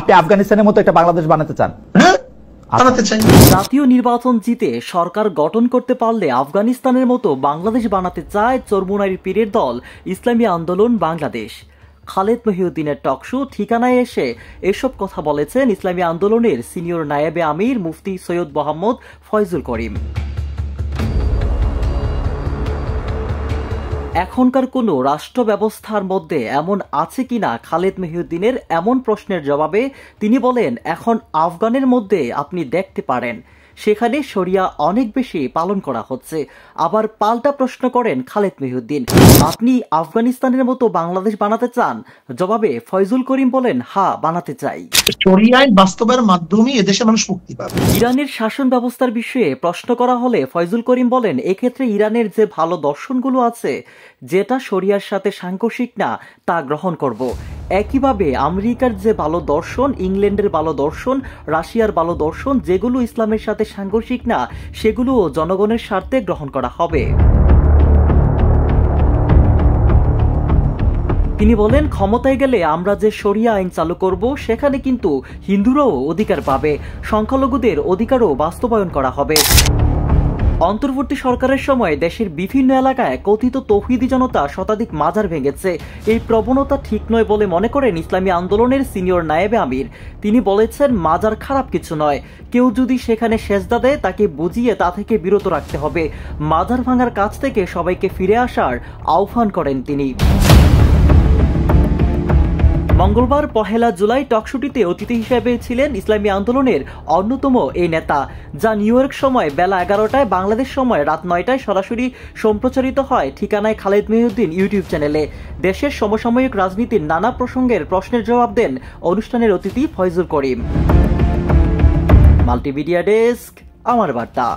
আপনি আফগানিস্তানের মতো একটা বাংলাদেশ বানাতে চান? জাতীয় নির্বাচন জিতে সরকার গঠন করতে পারলে আফগানিস্তানের মতো বাংলাদেশ বানাতে চায় চরমোনাইর পীরের দল ইসলামী আন্দোলন বাংলাদেশ। খালেদ মহিউদ্দিনের টকশো ঠিকানায় এসে এসব কথা বলেছেন ইসলামী আন্দোলনের সিনিয়র নায়েবে আমির মুফতি সৈয়দ মোহাম্মদ ফয়জুল করিম। এখনকার কোনো রাষ্ট্র ব্যবস্থার মধ্যে এমন আছে কিনা খালেদ মহিউদ্দিনের এমন প্রশ্নের জবাবে তিনি বলেন, এখন আফগানের মধ্যে আপনি দেখতে পারেন সেখানে শরিয়া অনেক বেশি পালন করা হচ্ছে। আবার পাল্টা প্রশ্ন করেন খালেদ মহিউদ্দিন, আপনি আফগানিস্তানের মতো বাংলাদেশ বানাতে চান? জবাবে ফয়জুল করিম বলেন, হ্যাঁ বানাতে চাই। শরিয়া আইন বাস্তবের মাধ্যমে এদেশে মানুষ মুক্তি পাবে। ইরানের শাসন ব্যবস্থার বিষয়ে প্রশ্ন করা হলে ফয়জুল করিম বলেন, এক্ষেত্রে ইরানের যে ভালো দর্শনগুলো আছে যেটা শরিয়ার সাথে সাংঘর্ষিক না তা গ্রহণ করব। একইভাবে আমেরিকার যে ভালো দর্শন, ইংল্যান্ডের ভালো দর্শন, রাশিয়ার ভালো দর্শন যেগুলো ইসলামের সাথে সাংঘর্ষিক না সেগুলোও জনগণের স্বার্থে গ্রহণ করা হবে। তিনি বলেন, ক্ষমতায় গেলে আমরা যে শরিয়া আইন চালু করব সেখানে কিন্তু হিন্দুরাও অধিকার পাবে, সংখ্যালঘুদের অধিকারও বাস্তবায়ন করা হবে। অন্তর্বর্তী সরকারের সময় দেশের বিভিন্ন এলাকায় কথিত তৌহিদি জনতা শতাধিক মাজার ভেঙেছে। এই প্রবণতা ঠিক নয় বলে মনে করেন ইসলামী আন্দোলনের সিনিয়র নায়েবে আমির। তিনি বলেছেন, মাজার খারাপ কিছু নয়, কেউ যদি সেখানে সেজদা দেয় তাকে বুঝিয়ে তা থেকে বিরত রাখতে হবে। মাজার ভাঙার কাছ থেকে সবাইকে ফিরে আসার আহ্বান করেন তিনি। মঙ্গলবার 1 জুলাই টকশোটিতে অতিথি হিসেবে ছিলেন ইসলামী আন্দোলনের অন্যতম এই নেতা, যা নিউ ইয়র্ক সময় বেলা 11টায়, বাংলাদেশ সময় রাত 9টায় সরাসরি সম্প্রচারিত হয় ঠিকানায় খালেদ মহিউদ্দিন ইউটিউব চ্যানেলে। দেশের সমসাময়িক রাজনীতির নানা প্রসঙ্গের প্রশ্নের জবাব দেন অনুষ্ঠানের অতিথি ফয়জুল করিম। মাল্টিমিডিয়া ডেস্ক, আমার বার্তা।